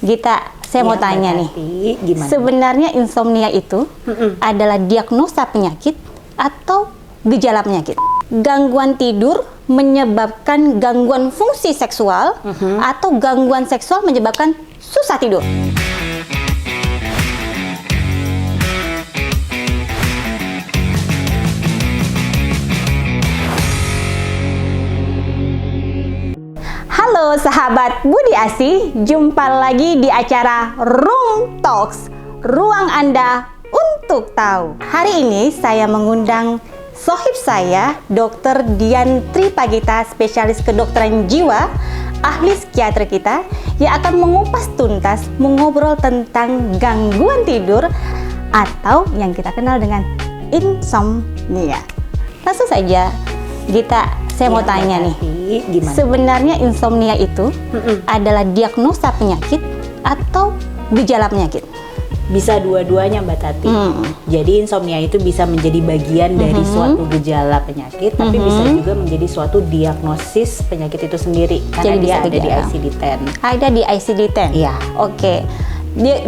Gita, saya mau tanya nih. Gimana? Sebenarnya insomnia itu adalah diagnosa penyakit atau gejala penyakit? Gangguan tidur menyebabkan gangguan fungsi seksual atau gangguan seksual menyebabkan susah tidur? Halo sahabat Budi Asi, jumpa lagi di acara Room Talks, ruang Anda untuk tahu. Hari ini saya mengundang sohib saya, Dr. Dian Tripagita, spesialis kedokteran jiwa, ahli psikiater kita, yang akan mengupas tuntas, mengobrol tentang gangguan tidur atau yang kita kenal dengan insomnia. Langsung saja, Gita, saya mau tanya nih. Gimana? Sebenarnya insomnia itu adalah diagnosa penyakit atau gejala penyakit? Bisa dua-duanya, Mbak Tati. Jadi insomnia itu bisa menjadi bagian dari suatu gejala penyakit, tapi bisa juga menjadi suatu diagnosis penyakit itu sendiri. Karena Jadi dia bisa ada di gejala. ICD-10. Ada di ICD-10? Iya. Oke.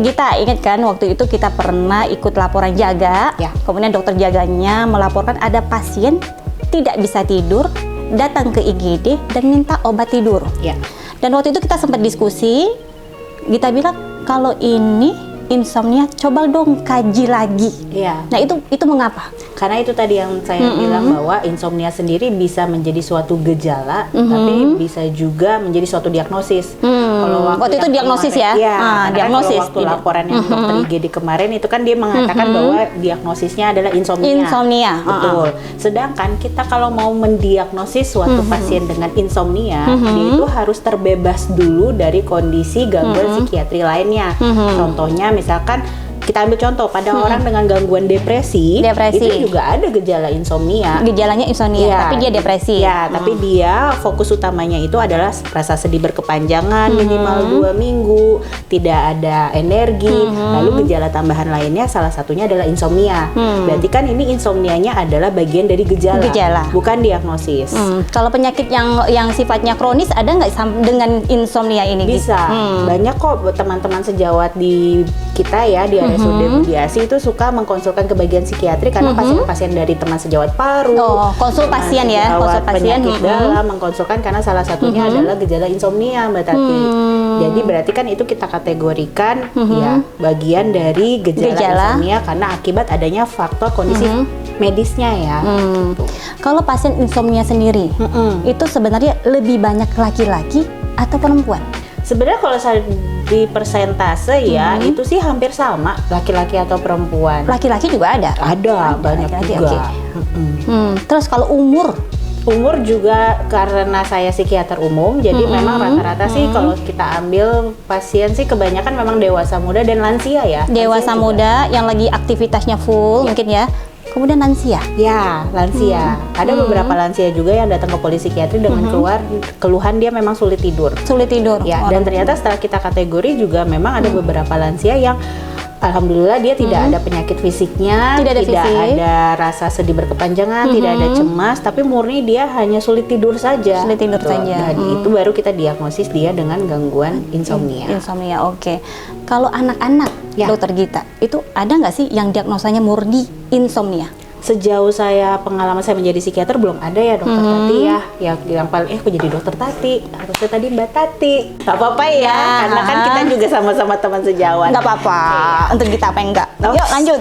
Kita ingat kan waktu itu kita pernah ikut laporan jaga, Ya. kemudian dokter jaganya melaporkan ada pasien tidak bisa tidur, datang ke IGD dan minta obat tidur. Ya. Dan waktu itu kita sempat diskusi, kita bilang kalau ini insomnia, coba dong kaji lagi. Iya. Nah itu mengapa? Karena itu tadi yang saya bilang bahwa insomnia sendiri bisa menjadi suatu gejala, tapi bisa juga menjadi suatu diagnosis. Kalau Waktu itu yang diagnosis kemarin, ya? Iya, karena Diagnosis. kalau waktu laporan yang dokter IGD kemarin itu kan dia mengatakan bahwa diagnosisnya adalah insomnia. Insomnia. Betul. Sedangkan kita kalau mau mendiagnosis suatu pasien dengan insomnia, dia itu harus terbebas dulu dari kondisi gangguan psikiatri lainnya. Contohnya misalkan kita ambil contoh pada orang dengan gangguan depresi, itu juga ada gejala insomnia. Gejalanya insomnia, Iya, tapi dia depresi. Ya, tapi dia fokus utamanya itu adalah rasa sedih berkepanjangan minimal 2 minggu, tidak ada energi. Lalu gejala tambahan lainnya salah satunya adalah insomnia. Berarti kan ini insomnianya adalah bagian dari gejala. Bukan diagnosis. Kalau penyakit yang sifatnya kronis ada nggak dengan insomnia ini? Bisa. Banyak kok teman-teman sejawat di kita ya di RSUD Budi Asi itu suka mengkonsulkan ke bagian psikiatri karena pasien-pasien dari teman sejawat paru. Konsul pasien ya, konsul pasien. Penyakit dalam mengkonsulkan karena salah satunya adalah gejala insomnia, Mbak Tati. Jadi berarti kan itu kita kategorikan ya bagian dari gejala insomnia karena akibat adanya faktor kondisi medisnya ya. Gitu. Kalau pasien insomnia sendiri, itu sebenarnya lebih banyak laki-laki atau perempuan? Sebenarnya kalau saya di persentase ya itu sih hampir sama laki-laki atau perempuan. Laki-laki juga ada? Ada banyak laki-laki, juga. Terus kalau umur juga karena saya psikiater umum, jadi memang rata-rata sih kalau kita ambil pasien sih kebanyakan memang dewasa muda dan lansia ya. dewasa muda yang lagi aktivitasnya full mungkin ya. Kemudian lansia. Ya, lansia. Ada beberapa lansia juga yang datang ke psikiatri dengan keluhan dia memang sulit tidur. Sulit tidur. Ya, dan ternyata setelah kita kategori juga memang ada beberapa lansia yang alhamdulillah dia tidak ada penyakit fisiknya, Tidak ada rasa sedih berkepanjangan, tidak ada cemas, tapi murni dia hanya sulit tidur saja. Sulit tidur saja. Dan itu baru kita diagnosis dia dengan gangguan insomnia. Insomnia, oke. Kalau anak-anak, Dokter Gita, itu ada nggak sih yang diagnosanya murni insomnia? Sejauh saya pengalaman saya menjadi psikiater belum ada ya Dokter Tati ya. Yang paling aku jadi Dokter Tati, harusnya tadi Mbak Tati. Gak apa-apa ya, karena kan kita juga sama-sama teman sejawat. Nggak apa-apa, untuk kita apa enggak? Yuk lanjut.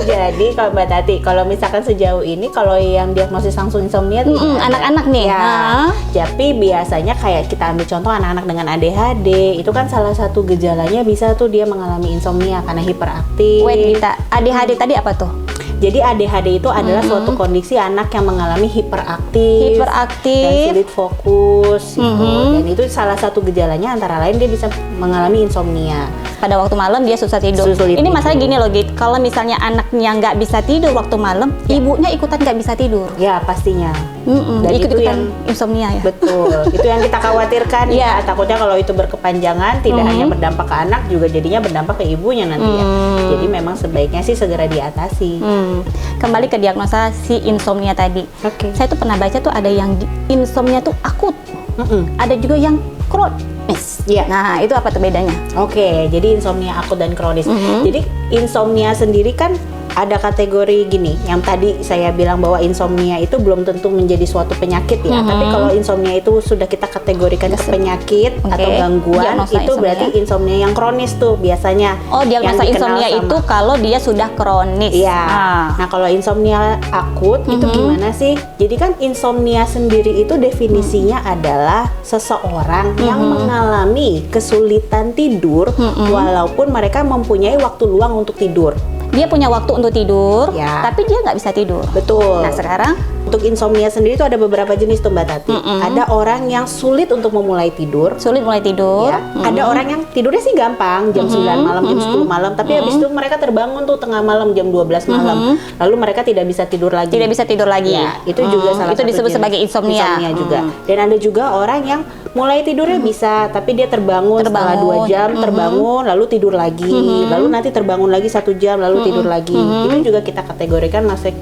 Jadi kalau Mbak Tati, kalau misalkan sejauh ini kalau yang diagnosis langsung insomnia tuh anak-anak nih. Ya. Tapi biasanya kayak kita ambil contoh anak-anak dengan ADHD, itu kan salah satu gejalanya bisa tuh dia mengalami insomnia karena hiperaktif. Wait Gita, ADHD tadi apa tuh? Jadi ADHD itu adalah suatu kondisi anak yang mengalami hiperaktif dan sulit fokus gitu. Dan itu salah satu gejalanya antara lain dia bisa mengalami insomnia. Pada waktu malam dia susah tidur. Ini masalah gini loh Git, kalau misalnya anaknya nggak bisa tidur waktu malam, ibunya ikutan nggak bisa tidur. Ya pastinya. Dan Ikut-ikutan itu yang insomnia ya. Betul. Itu yang kita khawatirkan ya. Takutnya kalau itu berkepanjangan tidak hanya berdampak ke anak, juga jadinya berdampak ke ibunya nanti ya. Jadi memang sebaiknya sih segera diatasi. Kembali ke diagnosa si insomnia tadi. Saya tuh pernah baca tuh ada yang insomnia tuh akut, ada juga yang kronis. Iya. Nah, itu apa tuh bedanya? Oke, jadi insomnia akut dan kronis. Jadi insomnia sendiri kan ada kategori gini, yang tadi saya bilang bahwa insomnia itu belum tentu menjadi suatu penyakit ya. Tapi kalau insomnia itu sudah kita kategorikan ke penyakit atau gangguan, Diagnosa itu insomnia. berarti insomnia yang kronis tuh biasanya. Oh, diagnosa yang dikenal insomnia sama- itu kalau dia sudah kronis. Iya. Ah. Nah, kalau insomnia akut itu gimana sih? Jadi kan insomnia sendiri itu definisinya adalah seseorang yang mengalami kesulitan tidur walaupun mereka mempunyai waktu luang untuk tidur. Dia punya waktu untuk tidur, Ya. tapi dia nggak bisa tidur. Betul. Nah, sekarang Untuk insomnia sendiri itu ada beberapa jenis tuh Mbak Tati. Ada orang yang sulit untuk memulai tidur. sulit mulai tidur. Ya. Ada orang yang tidurnya sih gampang, jam 9 malam, jam 10 malam, tapi habis itu mereka terbangun tuh tengah malam, jam 12 malam. Lalu mereka tidak bisa tidur lagi. Tidak bisa tidur lagi. Ya, itu juga salah itu satu disebut jenis sebagai insomnia. juga. Dan ada juga orang yang mulai tidurnya bisa, tapi dia terbangun setelah 2 jam, terbangun, lalu tidur lagi, lalu nanti terbangun lagi 1 jam, lalu tidur lagi. Itu juga kita kategorikan Masih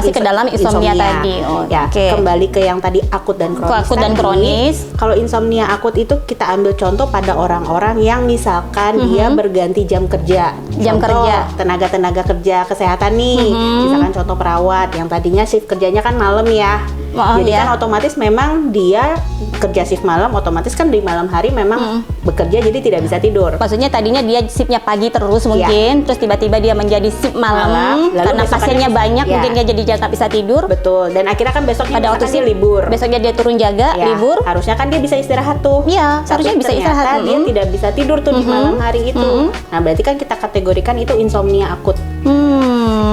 ke dalam insomnia tadi. Oh, ya, oke. kembali ke yang tadi akut dan kronis. Akut dan tadi. kronis. Kalau insomnia akut itu kita ambil contoh pada orang-orang yang misalkan dia berganti jam kerja. Jam Contoh, kerja. tenaga kerja kesehatan nih. Misalkan contoh perawat yang tadinya shift kerjanya kan malam ya. Oh, Jadi iya. kan otomatis memang dia kerja shift malam, otomatis kan di malam hari memang bekerja jadi tidak bisa tidur. Maksudnya tadinya dia shiftnya pagi terus mungkin, terus tiba-tiba dia menjadi shift malam, Lalu karena besokannya pasiennya banyak, ya. mungkin dia jadi nggak bisa tidur. Betul. Dan akhirnya kan besoknya Pada waktu misalkan dia shift libur. besoknya dia turun jaga, Ya, libur. harusnya kan dia bisa istirahat tuh. Iya, Tapi seharusnya bisa ternyata istirahat. dia tidak bisa tidur tuh di malam hari itu. Nah, berarti kan kita kategorikan itu insomnia akut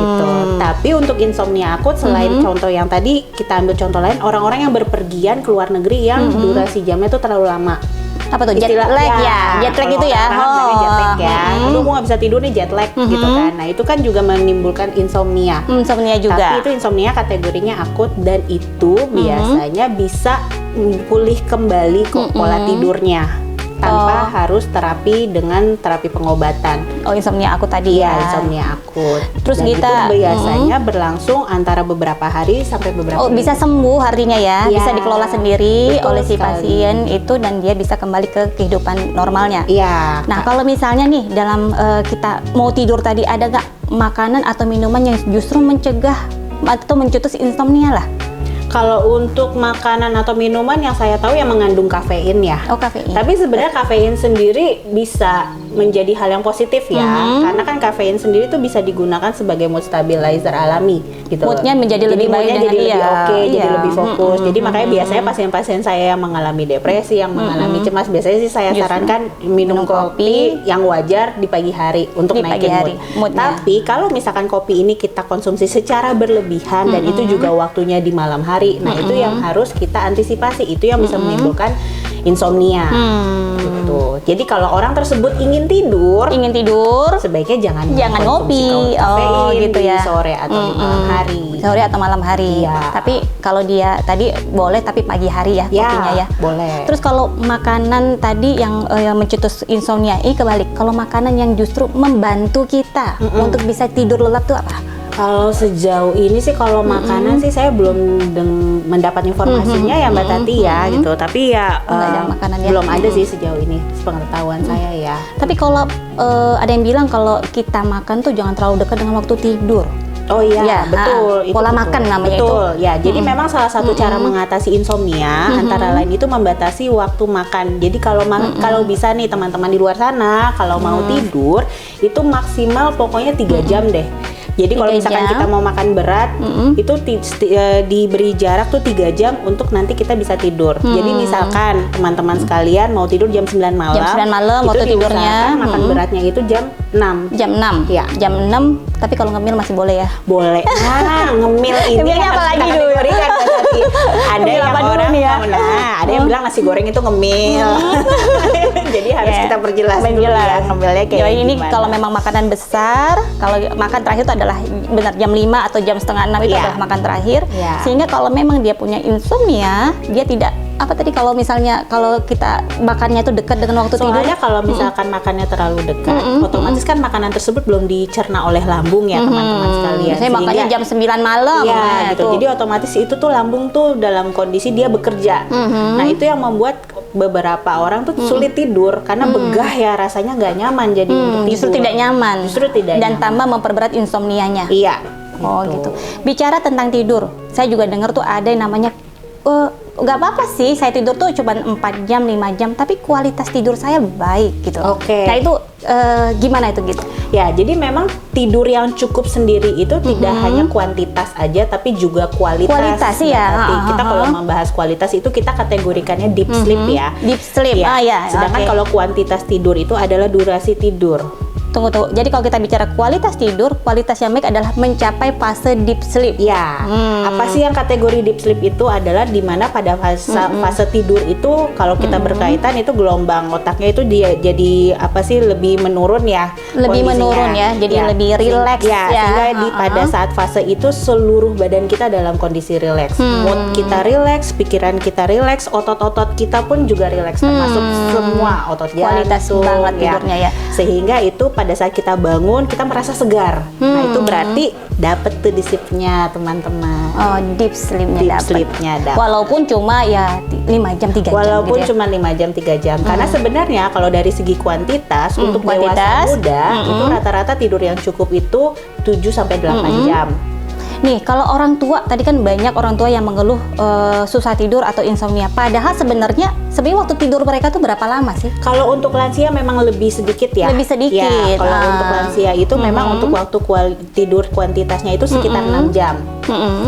gitu. Tapi untuk insomnia akut selain contoh yang tadi, kita ambil contoh lain, orang-orang yang berpergian ke luar negeri yang durasi jamnya tuh terlalu lama. Apa tuh? Jet Istilah- lag ya? Jet lag kalau itu ya? orang-orang bilangnya jet lag ya. Aduh, gua nggak bisa tidur nih, jet lag gitu kan. Nah, itu kan juga menimbulkan insomnia. Insomnia juga. Tapi itu insomnia kategorinya akut dan itu biasanya bisa pulih kembali ke pola tidurnya tanpa harus terapi dengan terapi pengobatan. Oh, insomnia aku tadi Iya, ya. insomnia akut. Terus Dan kita- itu biasanya berlangsung antara beberapa hari sampai beberapa Oh, minggu. bisa sembuh artinya ya, Iya, bisa dikelola sendiri betul oleh si sekali. pasien itu dan dia bisa kembali ke kehidupan normalnya. Iya. Nah, kalau misalnya nih dalam kita mau tidur tadi, ada nggak makanan atau minuman yang justru mencegah atau mencetus insomnia lah? Kalau untuk makanan atau minuman yang saya tahu yang mengandung kafein ya. Oh, kafein. Tapi sebenarnya kafein sendiri bisa menjadi hal yang positif ya, karena kan kafein sendiri tuh bisa digunakan sebagai mood stabilizer alami gitu. Moodnya menjadi lebih baik moodnya dengan jadi lebih dia. oke, jadi Iya. lebih fokus. Jadi makanya biasanya pasien-pasien saya yang mengalami depresi, yang mengalami cemas, biasanya sih saya Justru sarankan minum kopi yang wajar di pagi hari untuk Di pagi naikin hari, mood. moodnya. Tapi kalau misalkan kopi ini kita konsumsi secara berlebihan dan itu juga waktunya di malam hari, nah itu yang harus kita antisipasi, itu yang bisa menimbulkan insomnia. Gitu. Jadi kalau orang tersebut ingin tidur, sebaiknya jangan ngopi. mengkonsumsi kafein Oh, gitu di ya. sore atau di malam hari. Sore atau malam hari. Iya. Tapi kalau dia tadi boleh, tapi pagi hari ya, Ya, kopinya ya. boleh. Terus kalau makanan tadi yang mencetus insomnia, ini kebalik. Kalau makanan yang justru membantu kita untuk bisa tidur lelap tuh apa? Kalau sejauh ini sih kalau makanan sih saya belum mendapat informasinya ya Mbak Tati ya gitu. Tapi ya Nggak ada makanan ya? belum ada sih sejauh ini sepengetahuan saya ya. Tapi kalau ada yang bilang kalau kita makan tuh jangan terlalu dekat dengan waktu tidur. Oh iya, Ya, betul. Itu pola betul. makan namanya betul. Ya, jadi memang salah satu cara mengatasi insomnia antara lain itu membatasi waktu makan. Jadi kalau bisa nih teman-teman di luar sana, kalau mau tidur itu maksimal pokoknya 3 jam deh. Jadi kalau 3 misalkan jam. kita mau makan berat, itu diberi jarak tuh 3 jam untuk nanti kita bisa tidur. Jadi misalkan teman-teman sekalian mau tidur jam 9 malam. Jam 9 malam itu waktu tidurnya, diusahakan makan beratnya itu jam 6. Jam 6. Ya. Jam 6, tapi kalau ngemil masih boleh ya. Boleh. Nah, ngemil ini Ngemilnya yang apa harus lagi kita dulu? kategorikan, Mbak Tati. Ada Ngemil yang apa dulu orang nih ya? ada yang bilang nasi goreng itu ngemil. Jadi harus Ya, kita perjelas dulu ya ngemilnya kayak Ya, ini gimana. kalau memang makanan besar, kalau makan terakhir itu adalah benar jam 5 atau jam setengah 6 itu Iya. adalah makan terakhir. Iya. Sehingga kalau memang dia punya insomnia, dia tidak apa tadi kalau misalnya kalau kita makannya tuh dekat dengan waktu tidur? Soalnya kalau misalkan makannya terlalu dekat, otomatis kan makanan tersebut belum dicerna oleh lambung ya teman-teman sekalian. Saya makannya jam 9 malam. Ya nah, gitu. tuh. Jadi otomatis itu tuh lambung tuh dalam kondisi dia bekerja. Nah itu yang membuat beberapa orang tuh sulit tidur karena begah ya, rasanya nggak nyaman jadi untuk tidur. Justru tidak nyaman. Justru tidak Dan nyaman. tambah memperberat insomnianya. Iya. Oh gitu. Bicara tentang tidur, saya juga dengar tuh ada yang namanya nggak apa-apa sih saya tidur tuh cuma 4 jam, 5 jam, tapi kualitas tidur saya baik gitu. Oke. Nah itu gimana itu gitu? Ya, jadi memang tidur yang cukup sendiri itu tidak hanya kuantitas aja, tapi juga kualitas. Kualitas, iya. Berarti kita kalau membahas kualitas itu kita kategorikannya deep sleep ya. Deep sleep, ya. Sedangkan oke. kalau kuantitas tidur itu adalah durasi tidur. Tunggu. Jadi kalau kita bicara kualitas tidur, kualitas yang baik adalah mencapai fase deep sleep. Ya, apa sih yang kategori deep sleep itu adalah dimana pada fase tidur itu kalau kita berkaitan itu gelombang otaknya itu dia jadi apa sih lebih menurun ya. Lebih kondisinya. menurun ya, jadi lebih rileks ya. Sehingga pada saat fase itu seluruh badan kita dalam kondisi rileks. Mood kita rileks, pikiran kita rileks, otot-otot kita pun juga rileks, termasuk semua otot Kualitas jantung, banget tidurnya ya. Sehingga itu pada saat kita bangun kita merasa segar. Nah itu berarti dapet tuh deep sleep-nya teman-teman. Oh, deep sleep-nya Deep dapat. sleep-nya dapet. Walaupun cuma ya 5 jam 3 jam Walaupun gitu ya. cuma 5 jam 3 jam. Karena sebenarnya kalau dari segi kuantitas untuk kuantitas, dewasa muda itu rata-rata tidur yang cukup itu 7 sampai 8 jam. Nih, kalau orang tua, tadi kan banyak orang tua yang mengeluh susah tidur atau insomnia. Padahal sebenarnya waktu tidur mereka tuh berapa lama sih? Kalau untuk lansia memang lebih sedikit ya. Lebih sedikit. Ya, kalau untuk lansia itu memang untuk waktu tidur kuantitasnya itu sekitar 6 jam.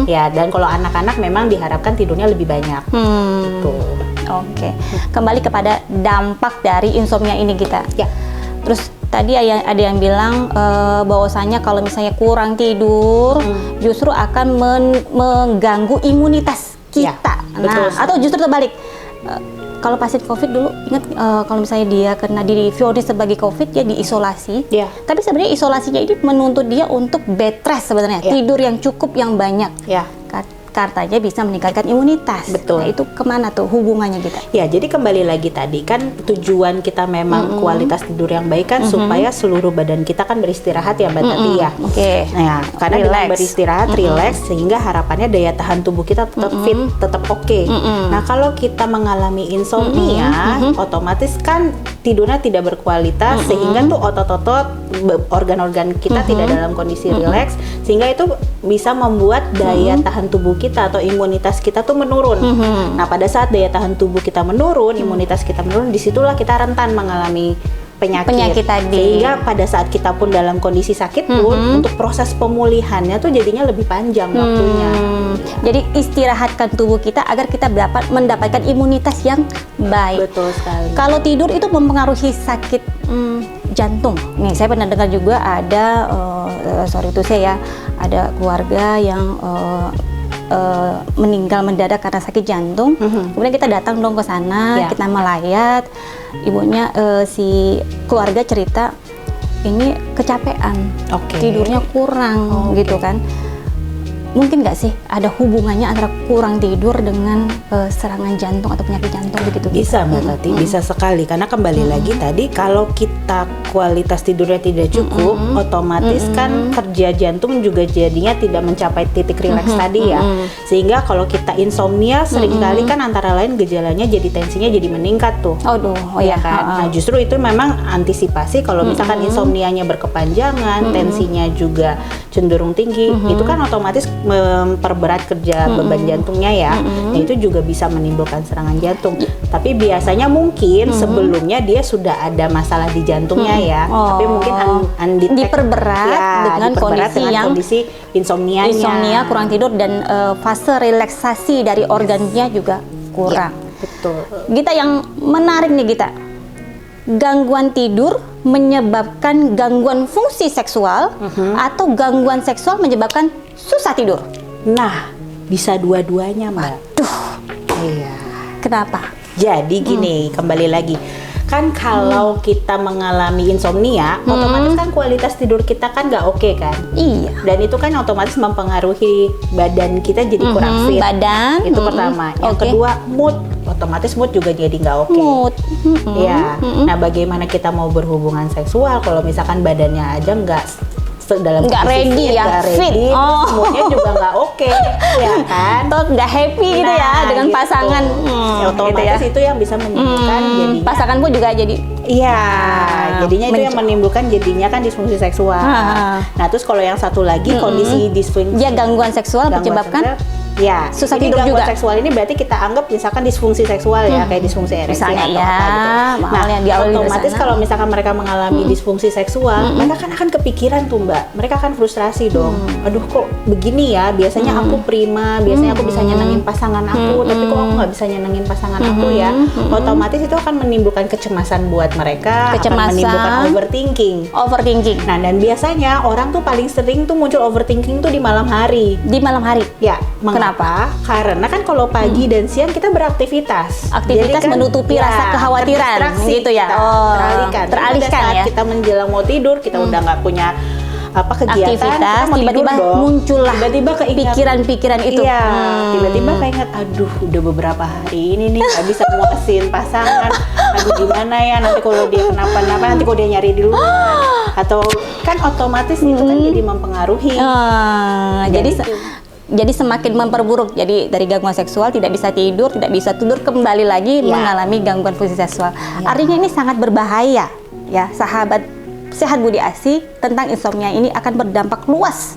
Ya, dan kalau anak-anak memang diharapkan tidurnya lebih banyak. Gitu. Oke. Kembali kepada dampak dari insomnia ini kita. Ya. Terus tadi ada yang bilang bahwasanya kalau misalnya kurang tidur justru akan mengganggu imunitas kita. Ya, betul. Atau justru terbalik. Kalau pasien COVID dulu ingat kalau misalnya dia kena divonis sebagai COVID ya diisolasi. Ya. Tapi sebenarnya isolasinya itu menuntut dia untuk bed rest sebenarnya, Ya. tidur yang cukup yang banyak. Ya. Katanya bisa meningkatkan imunitas. Betul. Nah, itu kemana tuh hubungannya kita? Ya, jadi kembali lagi tadi kan tujuan kita memang kualitas tidur yang baik kan supaya seluruh badan kita kan beristirahat ya Mbak Tati ya. Oke. Nah, karena dengan Relax. beristirahat, rileks sehingga harapannya daya tahan tubuh kita tetap fit, tetap oke. Nah, kalau kita mengalami insomnia, otomatis kan tidurnya tidak berkualitas sehingga tuh otot-otot organ-organ kita tidak dalam kondisi rileks sehingga itu bisa membuat daya tahan tubuh kita atau imunitas kita tuh menurun. Nah, pada saat daya tahan tubuh kita menurun, imunitas kita menurun, disitulah kita rentan mengalami penyakit tadi. Sehingga pada saat kita pun dalam kondisi sakit pun untuk proses pemulihannya tuh jadinya lebih panjang waktunya. Jadi istirahatkan tubuh kita agar kita dapat mendapatkan imunitas yang baik. Betul sekali. Kalau tidur itu mempengaruhi sakit jantung. Nih, saya pernah dengar juga ada sorry itu saya ya, ada keluarga yang meninggal mendadak karena sakit jantung. Kemudian kita datang dong ke sana, kita melayat. Ibunya si keluarga cerita ini kecapean, tidurnya kurang gitu kan. Mungkin nggak sih ada hubungannya antara kurang tidur dengan serangan jantung atau penyakit jantung begitu? Bisa Mbak Tati, bisa sekali. Karena kembali lagi tadi kalau kita kualitas tidurnya tidak cukup, otomatis kan kerja jantung juga jadinya tidak mencapai titik rileks tadi ya. Sehingga kalau kita insomnia seringkali kan antara lain gejalanya jadi tensinya jadi meningkat tuh. Ya Kan? Nah, justru itu memang antisipasi kalau misalkan insomnianya berkepanjangan, tensinya juga cenderung tinggi, itu kan otomatis memperberat kerja beban jantungnya ya. Nah, itu juga bisa menimbulkan serangan jantung. Tapi biasanya mungkin sebelumnya dia sudah ada masalah di jantungnya ya. Tapi mungkin diperberat dengan kondisi insomnianya. Insomnia, kurang tidur dan fase relaksasi dari organnya juga kurang. Betul. Gita, yang menarik nih Gita, gangguan tidur menyebabkan gangguan fungsi seksual atau gangguan seksual menyebabkan susah tidur? Nah, bisa dua-duanya Mbak. Duh, Iya. kenapa? Jadi gini, kembali lagi. kan kalau kita mengalami insomnia, otomatis kan kualitas tidur kita kan nggak oke kan. Iya. Dan itu kan otomatis mempengaruhi badan kita jadi kurang fit. Badan. Itu pertama. Yang Oke. kedua, mood. Otomatis mood juga jadi nggak oke. Mood. Ya. Nah, bagaimana kita mau berhubungan seksual kalau misalkan badannya aja dalam Nggak kondisi ready fit, ya, nggak ready, fit. terus moodnya juga nggak oke, ya kan? Atau nggak happy gitu ya dengan gitu. pasangan. Ya, otomatis gitu ya. itu yang bisa menimbulkan jadinya. Pasangan pun juga jadi Iya, jadinya itu yang menimbulkan jadinya kan disfungsi seksual. Nah, terus kalau yang satu lagi kondisi disfungsi, dia gangguan seksual menyebabkan ya, susah ini tidur gangguan juga. seksual ini berarti kita anggap misalkan disfungsi seksual ya, kayak disfungsi ereksi Misalnya, atau ya, apa gitu. mahal yang diawali dari otomatis sana. kalau misalkan mereka mengalami disfungsi seksual, mereka kan akan kepikiran tuh Mbak. Mereka akan frustrasi dong. Aduh kok begini ya, biasanya aku prima, biasanya aku bisa nyenengin pasangan aku, tapi kok aku nggak bisa nyenengin pasangan aku ya. Otomatis itu akan menimbulkan kecemasan buat mereka, akan menimbulkan overthinking. Nah, dan biasanya orang tuh paling sering tuh muncul overthinking tuh di malam hari. di malam hari. Ya, mengapa? Karena kan kalau pagi dan siang kita beraktivitas. Aktivitas Jadi kan, menutupi rasa kekhawatiran, terdistraksi gitu ya. kita, Oh, teralihkan. teralihkan Pada saat ya. kita menjelang mau tidur, kita udah nggak punya kegiatan, Aktivitas, kita mau tiba-tiba tidur dong. muncullah tiba-tiba keingat pikiran-pikiran itu. Iya, tiba-tiba keinget, aduh udah beberapa hari ini nih nggak bisa muasin pasangan. Aduh gimana ya nanti kalau dia kenapa-napa, nanti kalau dia nyari di luar. Atau kan otomatis itu kan jadi mempengaruhi. Jadi semakin memperburuk. Jadi dari gangguan seksual tidak bisa tidur kembali lagi mengalami gangguan fungsi seksual. Artinya ini sangat berbahaya ya, sahabat Sehat Budi Asi. Tentang insomnia ini akan berdampak luas,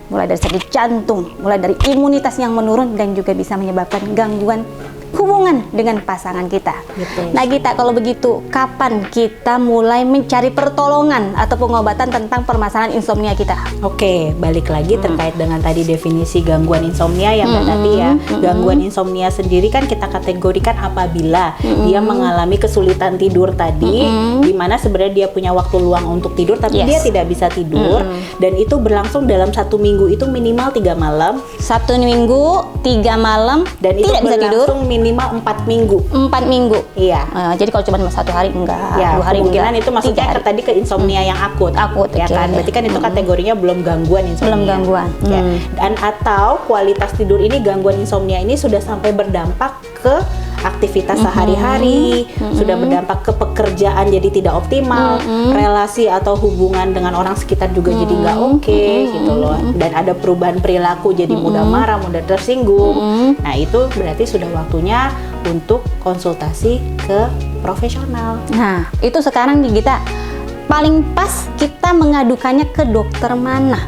mulai dari segi jantung, mulai dari imunitas yang menurun, dan juga bisa menyebabkan gangguan hubungan dengan pasangan kita. Betul. Nah Gita, kalau begitu kapan kita mulai mencari pertolongan atau pengobatan tentang permasalahan insomnia kita? Oke, balik lagi terkait dengan tadi definisi gangguan insomnia ya Mbak Tati ya. Gangguan insomnia sendiri kan kita kategorikan apabila dia mengalami kesulitan tidur tadi, di mana sebenarnya dia punya waktu luang untuk tidur tapi dia tidak bisa tidur, dan itu berlangsung dalam 1 minggu itu minimal 3 malam. 1 minggu 3 malam Dan itu tidak bisa tidur. berlangsung minimal 4 minggu. 4 minggu. Iya. Jadi kalau cuma 1 hari enggak, Ya, 2 hari kemungkinan enggak, itu maksudnya 3 hari. tadi ke insomnia yang akut. Akut, ya oke. kan? Berarti kan itu kategorinya belum gangguan insomnia. Belum gangguan. Ya. Dan atau kualitas tidur ini, gangguan insomnia ini sudah sampai berdampak ke aktivitas sehari-hari, sudah berdampak ke pekerjaan jadi tidak optimal, relasi atau hubungan dengan orang sekitar juga jadi nggak oke gitu loh. Dan ada perubahan perilaku jadi mudah marah, mudah tersinggung. Nah, itu berarti sudah waktunya untuk konsultasi ke profesional. Nah, itu sekarang nih Gita, paling pas kita mengadukannya ke dokter mana?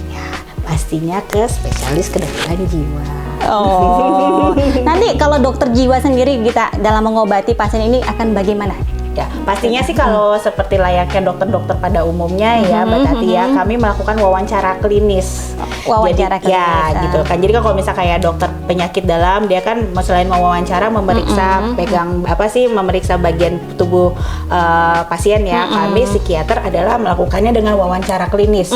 Ya, pastinya ke spesialis kedokteran jiwa. Oh, nanti kalau dokter jiwa sendiri Gita dalam mengobati pasien ini akan bagaimana? Ya, pastinya sih kalau seperti layaknya dokter-dokter pada umumnya ya, Mbak Tati ya, kami melakukan wawancara klinis. Wawancara Jadi, ya, gitu kan. Jadi kan kalau misal kayak dokter penyakit dalam, dia kan selain mewawancara memeriksa memeriksa bagian tubuh pasien ya. Kami psikiater adalah melakukannya dengan wawancara klinis.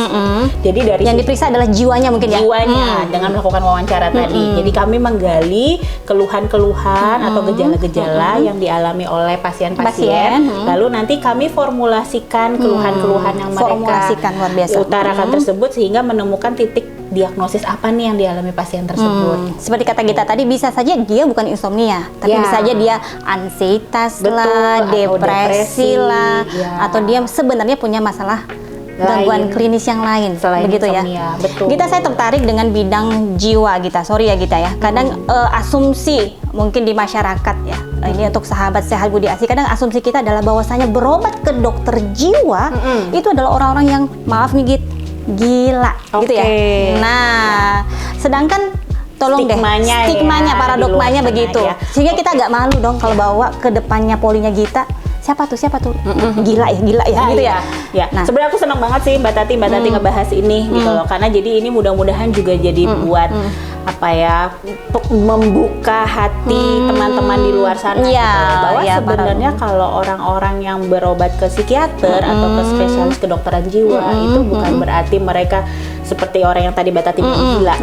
Jadi dari Yang diperiksa adalah jiwanya mungkin ya? jiwanya dengan melakukan wawancara tadi. Jadi kami menggali keluhan-keluhan atau gejala-gejala yang dialami oleh pasien-pasien. Lalu nanti kami formulasikan keluhan-keluhan yang mereka luar biasa. utarakan tersebut sehingga menemukan titik diagnosis apa nih yang dialami pasien tersebut. Seperti kata kita tadi, bisa saja dia bukan insomnia, tapi Ya. bisa saja dia ansietas lah, Betul, atau depresi lah, ya. atau dia sebenarnya punya masalah gangguan klinis yang lain, Selain begitu insomnia, ya. betul. Gita, saya tertarik dengan bidang jiwa Gita. Sorry ya Gita ya. Kadang asumsi mungkin di masyarakat ya. Ini untuk sahabat Sehat Budi Asi. Kadang asumsi kita adalah bahwasanya berobat ke dokter jiwa itu adalah orang-orang yang maaf nih Git, gila gitu ya. Nah, sedangkan tolong Stigmanya deh, ya, para di luar dokmanya sana begitu. ya. Sehingga kita agak malu dong kalau bawa ke depannya polinya Gita. Siapa tuh? Gila ya, Nah, gitu ya. iya. Ya, sebenarnya aku senang banget sih Mbak Tati ngebahas ini gitu loh, karena jadi ini mudah-mudahan juga jadi buat apa ya, membuka hati teman-teman di luar sana gitu loh, bahwa sebenarnya kalau orang-orang yang berobat ke psikiater atau ke spesialis kedokteran jiwa itu bukan berarti mereka seperti orang yang tadi Mbak Tati bilang gila.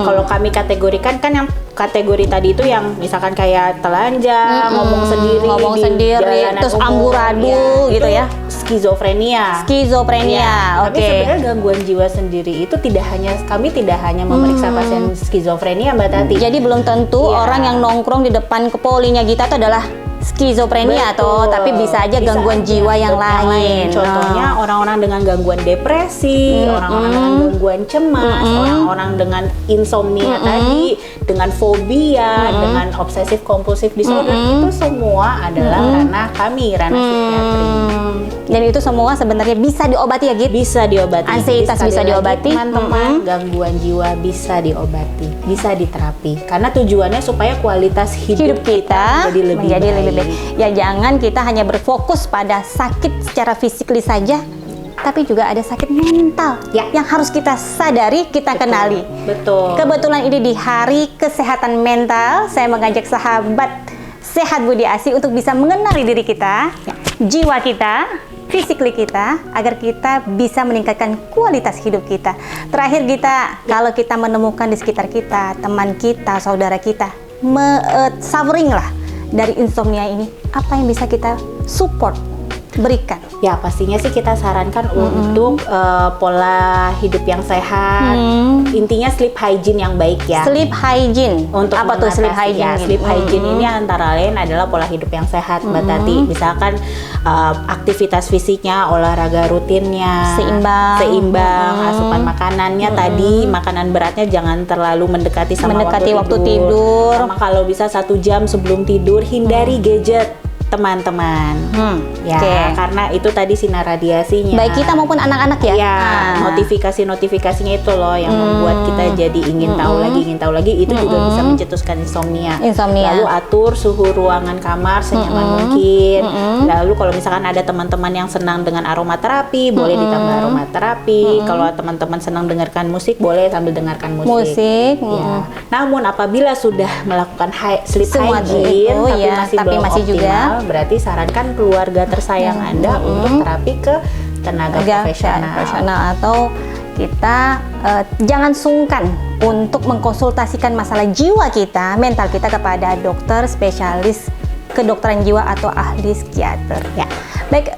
Kalau kami kategorikan kan yang kategori tadi itu yang misalkan kayak telanjang, ngomong sendiri di jalanan terus umum, amburadul gitu ya. Skizofrenia. Oke. Tapi sebenarnya gangguan jiwa sendiri itu kami tidak hanya memeriksa pasien skizofrenia Mbak Tati. Jadi belum tentu orang yang nongkrong di depan kepolinya kita itu adalah skizofrenia tapi bisa aja gangguan jiwa yang lain. Contohnya orang-orang dengan gangguan depresi, orang-orang dengan gangguan cemas, orang-orang dengan insomnia tadi, dengan fobia, dengan obsesif kompulsif disorder, itu semua adalah ranah psikiatri. Dan itu semua sebenarnya bisa diobati ya, Git? Bisa diobati. Ansietas bisa diobati. Teman-teman, gangguan jiwa bisa diobati, bisa diterapi. Karena tujuannya supaya kualitas hidup kita menjadi lebih baik. Ya jangan kita hanya berfokus pada sakit secara fisikly saja, tapi juga ada sakit mental yang harus kita sadari, kita kenali. Betul. Kebetulan ini di Hari Kesehatan Mental, saya mengajak sahabat Sehat Budi Asi untuk bisa mengenali diri kita, jiwa kita, physically kita, agar kita bisa meningkatkan kualitas hidup kita. Terakhir kalau kita menemukan di sekitar kita, teman kita, saudara kita, suffering lah dari insomnia ini, apa yang bisa kita support, berikan? Ya pastinya sih kita sarankan untuk pola hidup yang sehat. Intinya sleep hygiene yang baik ya. Sleep hygiene. Untuk apa tuh sleep hygiene? Sleep hygiene ini antara lain adalah pola hidup yang sehat Mbak Tati. Misalkan aktivitas fisiknya, olahraga rutinnya seimbang, asupan makanannya tadi, makanan beratnya jangan terlalu mendekati waktu tidur. Sama kalau bisa 1 jam sebelum tidur hindari gadget teman-teman, karena itu tadi sinar radiasinya. Baik kita maupun anak-anak ya. Notifikasinya itu loh yang membuat kita jadi ingin tahu lagi. Itu juga bisa mencetuskan insomnia. Lalu atur suhu ruangan kamar senyaman mungkin. Lalu kalau misalkan ada teman-teman yang senang dengan aromaterapi, boleh ditambah aromaterapi. Kalau teman-teman senang dengarkan musik, boleh sambil dengarkan musik. Ya. Namun apabila sudah melakukan sleep hygiene tapi masih optimal, juga berarti sarankan keluarga tersayang Anda untuk terapi ke tenaga profesional. Atau kita jangan sungkan untuk mengkonsultasikan masalah jiwa kita, mental kita kepada dokter spesialis kedokteran jiwa atau ahli psikiater. Ya. Baik,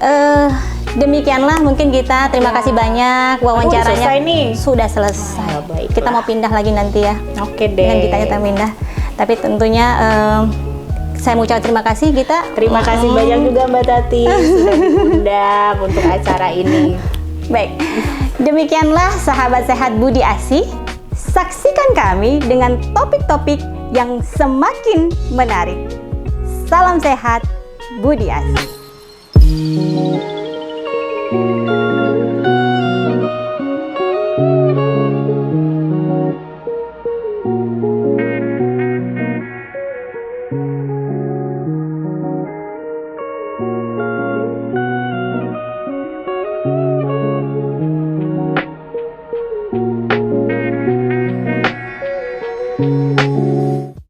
demikianlah mungkin kita. Terima kasih banyak wawancaranya. Sudah selesai. Kita mau pindah lagi nanti ya. Oke deh. Dengan kita pindah. Tapi tentunya saya mau ucapkan terima kasih Terima kasih banyak juga Mbak Tati sudah diundang untuk acara ini. Baik, demikianlah sahabat Sehat Budi Asi. Saksikan kami dengan topik-topik yang semakin menarik. Salam sehat Budi Asi.